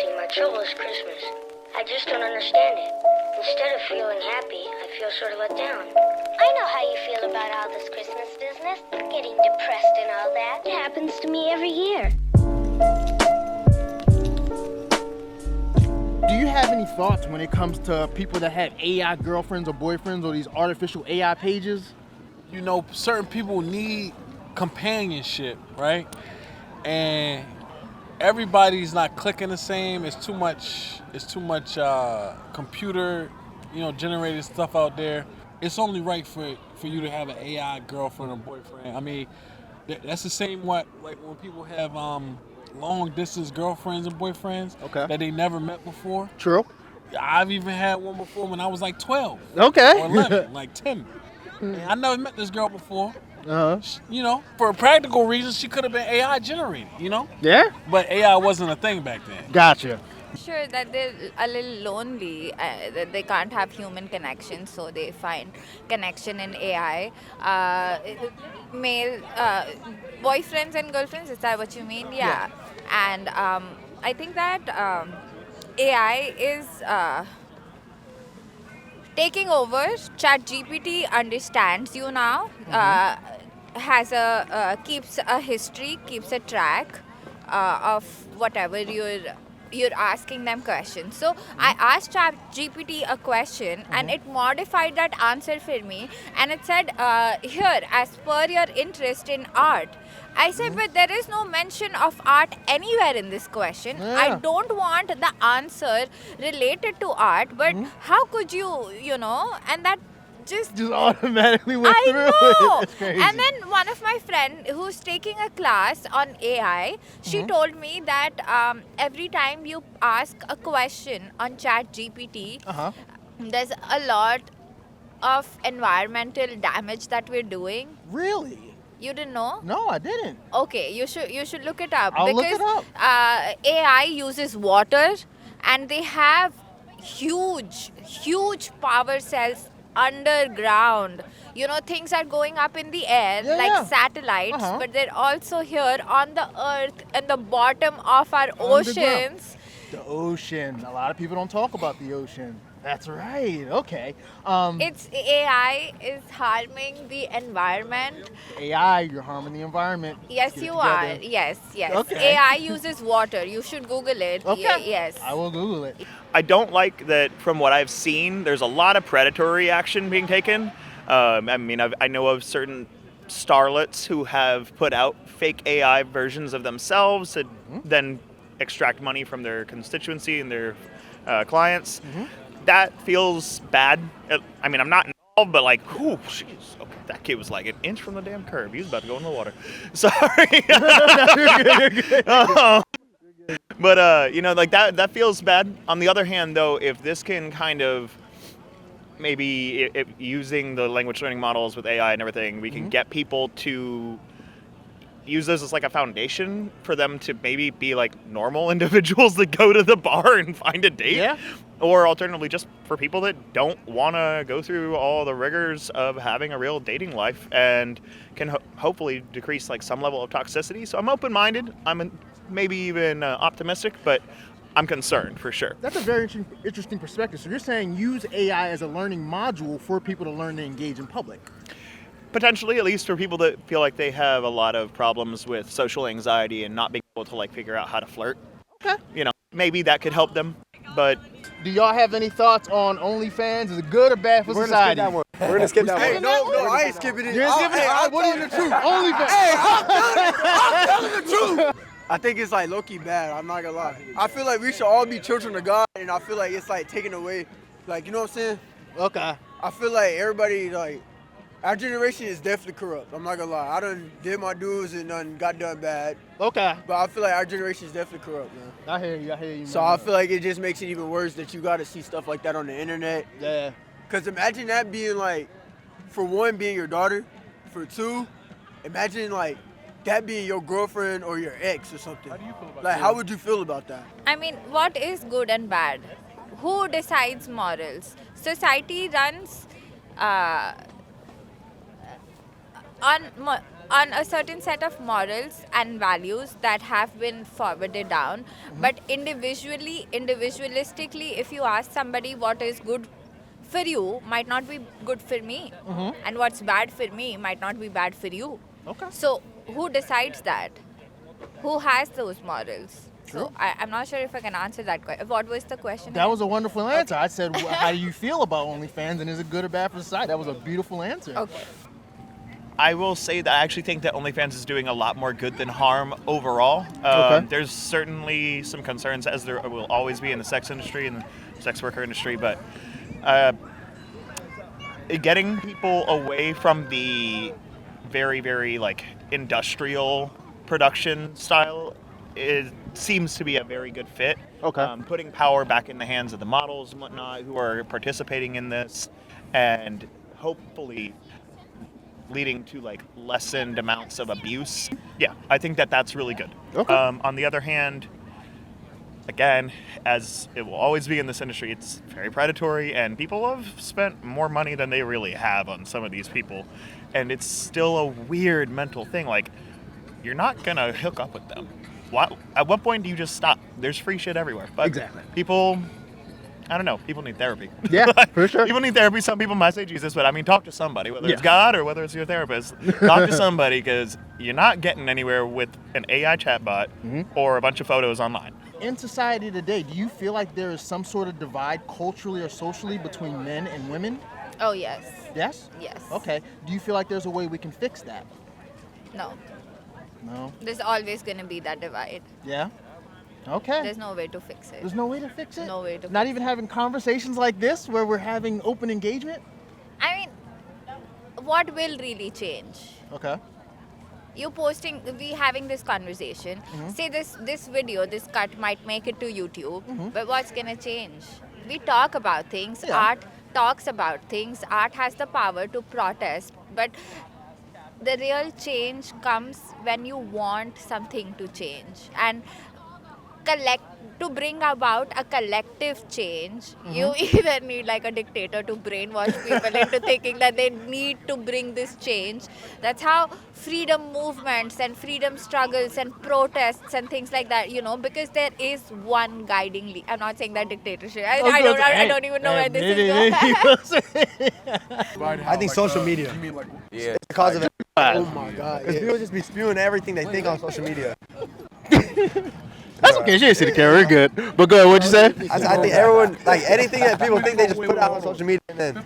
see, my trouble is Christmas. I just don't understand it. Instead of feeling happy, I feel sort of let down. I know how you feel about all this Christmas business, getting depressed and all that. It happens to me every year. Do you have any thoughts when it comes to people that have AI girlfriends or boyfriends or these artificial AI pages? You know, certain people need companionship, right? And everybody's not clicking the same. It's too much computer, generated stuff out there. It's only right for you to have an AI girlfriend or boyfriend. I mean, that's the same like when people have long distance girlfriends and boyfriends that they never met before. True. I've even had one before when I was like 12. Okay. Or 11, like 10. And I never met this girl before. Uh-huh. For a practical reason, she could have been AI generated, Yeah? But AI wasn't a thing back then. Gotcha. Sure that they're a little lonely, that they can't have human connection, so they find connection in AI. Male boyfriends and girlfriends, is that what you mean? Yeah. And I think that AI is taking over. ChatGPT understands you now, keeps a history, keeps a track of whatever you're asking them questions. So I asked ChatGPT a question and it modified that answer for me, and it said, here, as per your interest in art. I said, but there is no mention of art anywhere in this question. I don't want the answer related to art, but how could you, and that just automatically went through I know. it. It's crazy. And then one of my friend who's taking a class on AI, she told me that every time you ask a question on ChatGPT, there's a lot of environmental damage that we're doing. Really? You didn't know? No, I didn't. Okay, you should look it up. I'll because look it up. AI uses water, and they have huge power cells underground. Things are going up in the air like satellites, but they're also here on the earth and the bottom of our oceans. The ocean. A lot of people don't talk about the ocean. That's right. Okay. It's AI is harming the environment. AI, you're harming the environment. Yes, you are. Yes. Okay. AI uses water. You should Google it. Okay. Yes. I will Google it. I don't like that from what I've seen, there's a lot of predatory action being taken. I know of certain starlets who have put out fake AI versions of themselves to then extract money from their constituency and their clients. That feels bad. I'm not involved, but like, whew, jeez. Okay, that kid was like an inch from the damn curb. He was about to go in the water. Sorry. But that feels bad. On the other hand, though, if this can kind of maybe using the language learning models with AI and everything, we can get people to use this as like a foundation for them to maybe be like normal individuals that go to the bar and find a date. Yeah. Or alternatively, just for people that don't want to go through all the rigors of having a real dating life and can hopefully decrease like some level of toxicity. So I'm open-minded. I'm maybe even optimistic, but I'm concerned for sure. That's a very interesting perspective. So you're saying use AI as a learning module for people to learn to engage in public? Potentially, at least for people that feel like they have a lot of problems with social anxiety and not being able to like figure out how to flirt. Okay. Maybe that could help them, but... Do y'all have any thoughts on OnlyFans? Is it good or bad for society? We're gonna skip that one. Hey, No, I ain't skipping it. You're skipping it? What is the truth? OnlyFans. Hey, I'm telling the truth. I think it's like low-key bad. I'm not gonna lie. I feel like we should all be children of God, and I feel like it's like taken away. Like, you know what I'm saying? Okay. I feel like everybody, like, our generation is definitely corrupt. I'm not gonna lie. I done did my dues and done got done bad. Okay. But I feel like our generation is definitely corrupt, man. I hear you. So I feel like it just makes it even worse that you gotta see stuff like that on the internet. Yeah. Cause imagine that being like, for one, being your daughter. For two, imagine like that being your girlfriend or your ex or something. How do you feel about that? How would you feel about that? I mean, what is good and bad? Who decides morals? Society runs on a certain set of morals and values that have been forwarded down. But individualistically, if you ask somebody what is good for you, might not be good for me, and what's bad for me might not be bad for you. Okay. So who decides that? Who has those morals? True. So I'm not sure if I can answer that question. What was the question? That was a wonderful answer. I said, how do you feel about OnlyFans, and is it good or bad for society? That was a beautiful answer. Okay. I will say that I actually think that OnlyFans is doing a lot more good than harm overall. Okay. There's certainly some concerns, as there will always be in the sex industry and the sex worker industry, but getting people away from the very, very like industrial production style seems to be a very good fit. Okay. Putting power back in the hands of the models and whatnot who are participating in this, and hopefully leading to like lessened amounts of abuse. Yeah, I think that that's really good. Okay. On the other hand, again, as it will always be in this industry, it's very predatory, and people have spent more money than they really have on some of these people, and it's still a weird mental thing. Like, you're not gonna hook up with them. At what point do you just stop? There's free shit everywhere. But Exactly. people, I don't know, people need therapy. Yeah, for sure. People need therapy. Some people might say Jesus, but I mean, talk to somebody, whether it's Yeah. God or whether it's your therapist. Talk to somebody, because you're not getting anywhere with an AI chatbot or a bunch of photos online. In society today, do you feel like there is some sort of divide culturally or socially between men and women? Oh, yes. Yes? Yes. Okay. Do you feel like there's a way we can fix that? No. No? There's always going to be that divide. Yeah? Okay. There's no way to fix it. There's no way to fix it? No way to Not fix even having conversations like this where we're having open engagement? I mean, what will really change? Okay. You posting, we having this conversation. Say this video, this cut might make it to YouTube, but what's gonna change? We talk about things. Yeah. Art talks about things. Art has the power to protest, but the real change comes when you want something to change, and to bring about a collective change, you either need like a dictator to brainwash people into thinking that they need to bring this change. That's how freedom movements and freedom struggles and protests and things like that, because there is one guiding lead. I'm not saying that dictatorship. I don't even know where this is going. I think social media. Yeah. It's the cause of it. Oh my God. Because people just be spewing everything they think on social media. That's okay. She didn't see the camera. We're good. But go ahead. What'd you say? I think everyone, like anything that people think they just put out on social media, and then,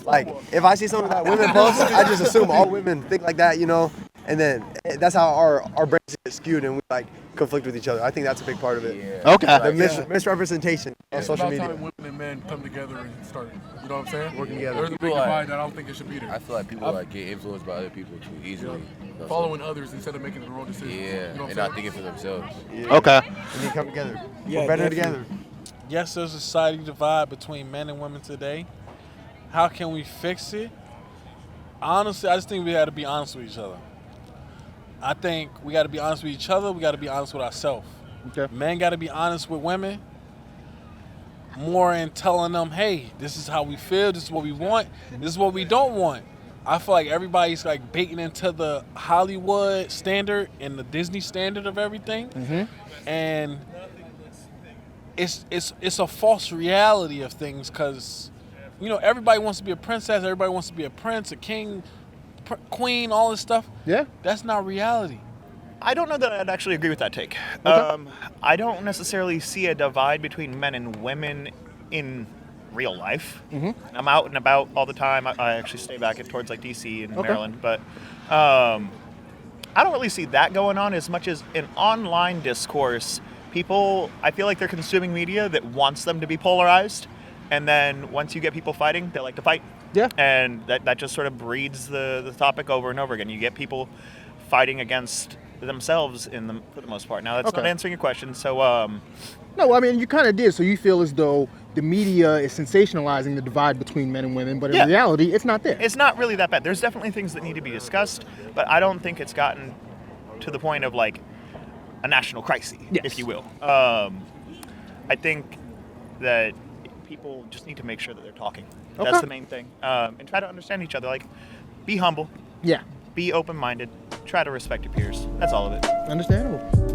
like, if I see something that women post, I just assume all women think like that, and then that's how our brains get skewed and we like conflict with each other. I think that's a big part of it. Yeah. Okay. The misrepresentation on social It's media. about time women and men come together and start, you know what I'm saying? Working together. There's a big People, like- divide that I don't think it should be there. I feel like people get influenced by other people too easily. So- Following others instead of making their own decisions. Yeah, You know what and I'm not saying? thinking for themselves. Okay. We need to come together. Yeah, We're better definitely. together. Yes, there's a society divide between men and women today. How can we fix it? Honestly, I just think we got to be honest with each other. I think we got to be honest with each other. We got to be honest with ourselves. Okay. Men got to be honest with women. More in telling them, hey, this is how we feel. This is what we want. This is what we don't want. I feel like everybody's like baking into the Hollywood standard and the Disney standard of everything, and it's a false reality of things, because everybody wants to be a princess, everybody wants to be a prince, a king, queen, all this stuff. Yeah. That's not reality. I don't know that I'd actually agree with that take. Okay. I don't necessarily see a divide between men and women in real life. I'm out and about all the time. I actually stay back towards like DC and Maryland, but I don't really see that going on as much as in online discourse. People, I feel like they're consuming media that wants them to be polarized, and then once you get people fighting, they like to fight. Yeah. And that just sort of breeds the topic over and over again. You get people fighting against themselves for the most part. Now, that's not answering your question, so... No, I mean, you kind of did. So you feel as though the media is sensationalizing the divide between men and women, but in reality, it's not there. It's not really that bad. There's definitely things that need to be discussed, but I don't think it's gotten to the point of like a national crisis, if you will. I think that people just need to make sure that they're talking. Okay. That's the main thing. And try to understand each other. Like, be humble. Yeah. Be open-minded. try to respect your peers. That's all of it. Understandable.